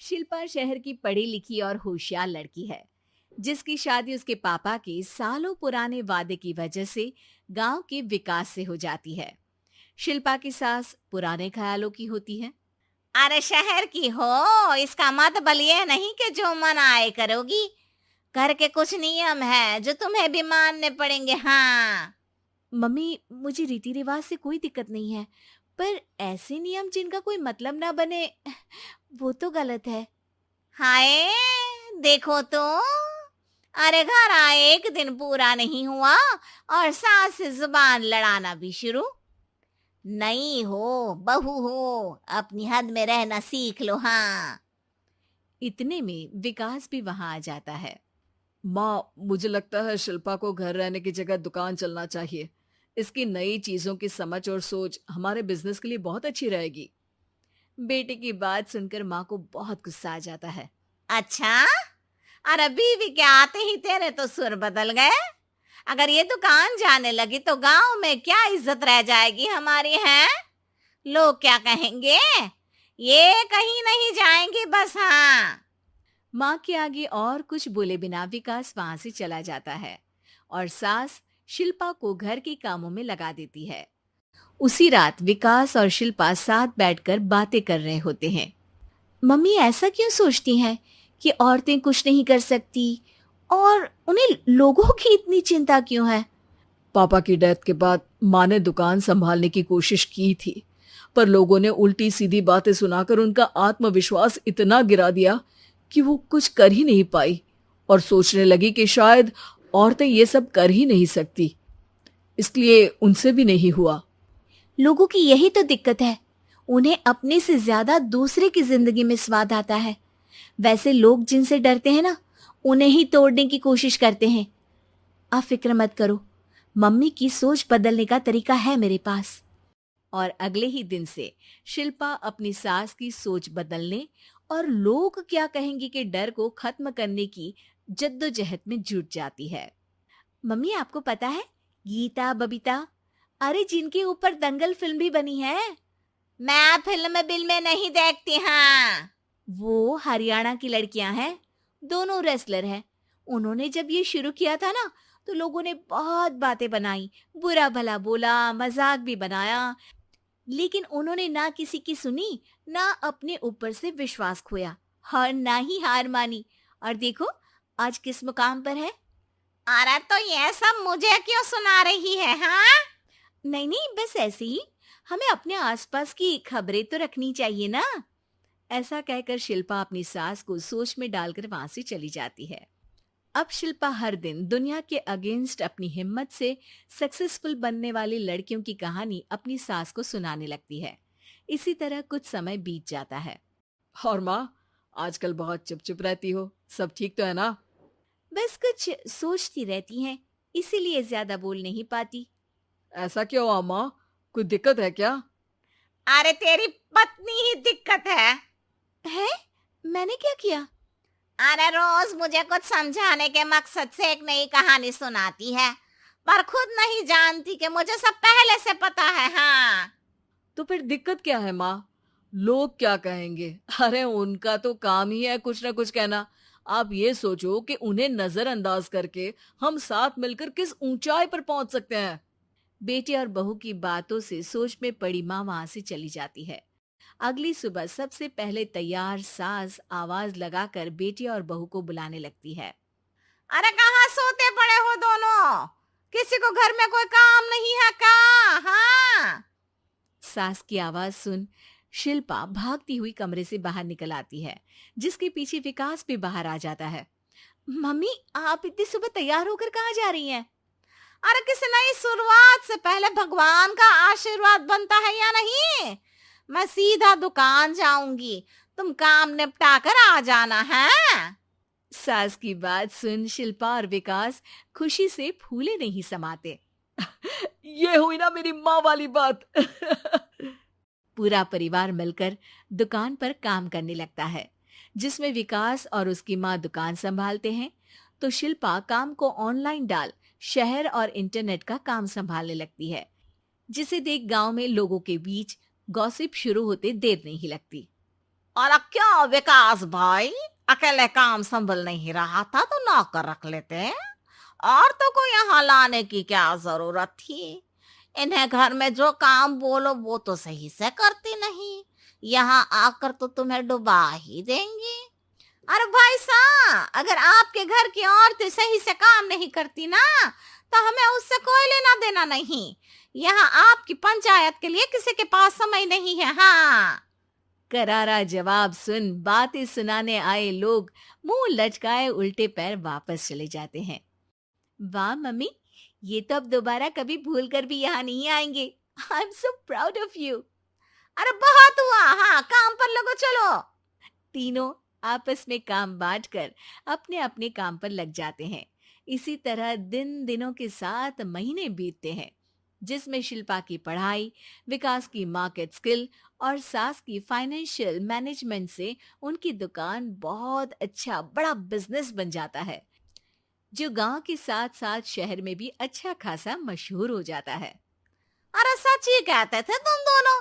शिल्पा शहर की पढ़ी लिखी और होशियार लड़की है, जिसकी शादी उसके पापा के सालों पुराने वादे की वजह से गांव के विकास से हो जाती है। शिल्पा की सास पुराने ख्यालों की होती है। अरे शहर की हो, इसका मतलब ये नहीं कि जो मन आए करोगी। घर के कुछ नियम है जो तुम्हें भी मानने पड़ेंगे। हाँ। मम्मी, मुझे रीति रिवाज से कोई दिक्कत नहीं है, पर ऐसे नियम जिनका कोई मतलब ना बने, वो तो गलत है। हाय, देखो तो। अरे घर आए एक दिन पूरा नहीं हुआ और सास से जुबान लड़ाना भी शुरू। नहीं हो, बहू हो, अपनी हद में रहना सीख लो। हाँ। इतने में विकास भी वहां आ जाता है। माँ, मुझे लगता है शिल्पा को घर रहने की जगह दुकान चलना चाहिए। इसकी नई चीजों की समझ और सोच हमारे बिजनेस के लिए बहुत अच्छी रहेगी। बेटे की बात सुनकर माँ को बहुत गुस्सा आ जाता है। अच्छा, अरे बीवी के आते ही तेरे तो सुर बदल गए। अगर ये दुकान जाने लगी तो गांव में क्या इज्जत रह जाएगी हमारी है। लोग क्या कहेंगे। ये कहीं नहीं जाएंगी बस। हाँ। माँ के आगे और कुछ बोले बिना विकास वहां से चला जाता है और सास शिल्पा को घर के कामों में लगा देती है। उसी रात विकास और शिल्पा साथ बैठकर बातें कर रहे होते हैं। मम्मी ऐसा क्यों सोचती हैं कि औरतें कुछ नहीं कर सकती, और उन्हें लोगों की इतनी चिंता क्यों है? पापा की डेथ के बाद माँ ने दुकान संभालने की कोशिश की थी, पर लोगों ने उल्टी सीधी बातें सुनाकर उनका आत्मविश्वास इतना गिरा दिया कि वो कुछ कर ही नहीं पाई और सोचने लगी कि शायद औरतें ये सब कर ही नहीं सकती। इसलिए उनसे भी नहीं हुआ। लोगों की यही तो दिक्कत है, उन्हें अपने से ज्यादा दूसरे की जिंदगी में स्वाद आता है। वैसे लोग जिनसे डरते हैं ना, उन्हें ही तोड़ने की कोशिश करते हैं। आप फिक्र मत करो, मम्मी की सोच बदलने का तरीका है मेरे पास। और अगले ही दिन से शिल्पा अपनी सास की सोच बदलने और लोग क्या कहेंगे के डर को खत्म करने की जद्दोजहद में जुट जाती है। मम्मी, आपको पता है, गीता बबीता, अरे जिनके ऊपर दंगल फिल्म भी बनी है, मैं फिल्म बिल में नहीं देखती। हाँ। वो हरियाणा की लड़कियां हैं। दोनों रेसलर हैं। उन्होंने जब ये शुरू किया था ना, तो लोगों ने बहुत बातें बनाई, बुरा भला बोला, मजाक भी बनाया, लेकिन उन्होंने ना किसी की सुनी, ना अपने ऊपर से विश्वास खोया और ना ही हार मानी। और देखो आज किस मुकाम पर है। अरे तो ये सब मुझे क्यों सुना रही है। हाँ। नहीं नहीं, बस ऐसे ही, हमें अपने आसपास की खबरें तो रखनी चाहिए ना। ऐसा कहकर शिल्पा अपनी सास को सोच में डालकर वहां से चली जाती है। अब शिल्पा हर दिन दुनिया के अगेंस्ट अपनी हिम्मत से सक्सेसफुल बनने वाली लड़कियों की कहानी अपनी सास को सुनाने लगती है। इसी तरह कुछ समय बीत जाता है। और माँ, आजकल बहुत चुप चुप रहती हो, सब ठीक तो है ना? बस कुछ सोचती रहती हैं, इसीलिए ज्यादा बोल नहीं पाती। ऐसा क्यों हुआ माँ? कोई दिक्कत है क्या? अरे तेरी पत्नी ही दिक्कत है। है? मैंने क्या किया? अरे रोज मुझे कुछ समझाने के मकसद से एक नई कहानी सुनाती है, पर खुद नहीं जानती कि मुझे सब पहले से पता है। हाँ। तो फिर दिक्कत क्या है माँ? लोग क्या कहेंगे? अरे उनका तो काम ही है कुछ ना कुछ कहना। आप ये सोचो कि उन्हें नजरअंदाज करके हम साथ मिलकर किस ऊंचाई पर पहुंच सकते हैं। बेटे और बहू की बातों से सोच में पड़ी माँ वहां से चली जाती है। अगली सुबह सबसे पहले तैयार सास आवाज लगाकर बेटी और बहू को बुलाने लगती है। अरे कहाँ सोते पड़े हो दोनों? किसी को घर में कोई काम नहीं है का? हाँ। सास की आवाज सुन शिल्पा भागती हुई कमरे से बाहर निकल आती है, जिसके पीछे विकास भी बाहर आ जाता है। मम्मी, आप इतनी सुबह तैयार होकर कहाँ जा रही हैं? अरे किसी नई शुरुआत से पहले भगवान का आशीर्वाद बनता है या नहीं? मैं सीधा दुकान जाऊंगी, तुम काम निपटा कर आ जाना है। सास की बात सुन शिल्पा और विकास खुशी से फूले नहीं समाते। ये हुई ना मेरी माँ वाली बात। पूरा परिवार मिलकर दुकान पर काम करने लगता है, जिसमें विकास और उसकी माँ दुकान संभालते हैं, तो शिल्पा काम को ऑनलाइन डाल शहर और इंटरनेट का काम संभालने लगती है, जिसे देख गांव में लोगों के बीच गॉसिप शुरू होते देर नहीं लगती। और क्या विकास भाई, अकेले काम संभल नहीं रहा था तो नौकर रख लेते। औरतों को यहाँ लाने की क्या जरूरत थी? इन्हें घर में जो काम बोलो वो तो सही से करती नहीं, यहाँ आकर तो तुम्हें डुबा ही देंगी। अरे भाई साहब, अगर आपके घर की औरतें सही से काम नहीं करती ना, तो हमें उससे कोई लेना देना नहीं। यहाँ आपकी पंचायत के लिए किसी के पास समय नहीं है। हाँ, करारा जवाब सुन बातें सुनाने आए लोग मुंह लटकाए उल्टे पैर वापस चले जाते हैं। वाह मम्मी, ये तो अब दोबारा कभी भूल कर भी यहाँ नहीं आएंगे। I am so proud of you. अरे बहुत हुआ, हाँ काम पर लगो चलो। तीनों आपस में काम बांटकर अपने अपने काम पर लग जाते हैं। इसी तरह दिन दिनों के साथ महीने बीतते हैं, जिसमें शिल्पा की पढ़ाई, विकास की मार्केट स्किल और सास की फाइनेंशियल मैनेजमेंट से उनकी दुकान बहुत अच्छा बड़ा बिजनेस बन जाता है, जो गांव के साथ साथ शहर में भी अच्छा खासा मशहूर हो जाता है। अरे सच ही कहते थे तुम दोनों,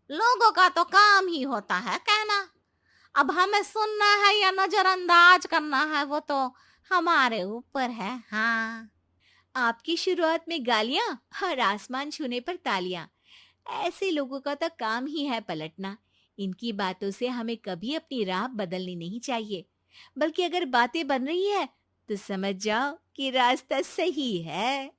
लोगों का तो काम ही होता है कहना। अब हमें सुनना है या नजरअंदाज करना है वो तो हमारे ऊपर है। हाँ, आपकी शुरुआत में गालियां और आसमान छूने पर तालियां, ऐसे लोगों का तो काम ही है पलटना। इनकी बातों से हमें कभी अपनी राह बदलनी नहीं चाहिए, बल्कि अगर बातें बन रही है तो समझ जाओ कि रास्ता सही है।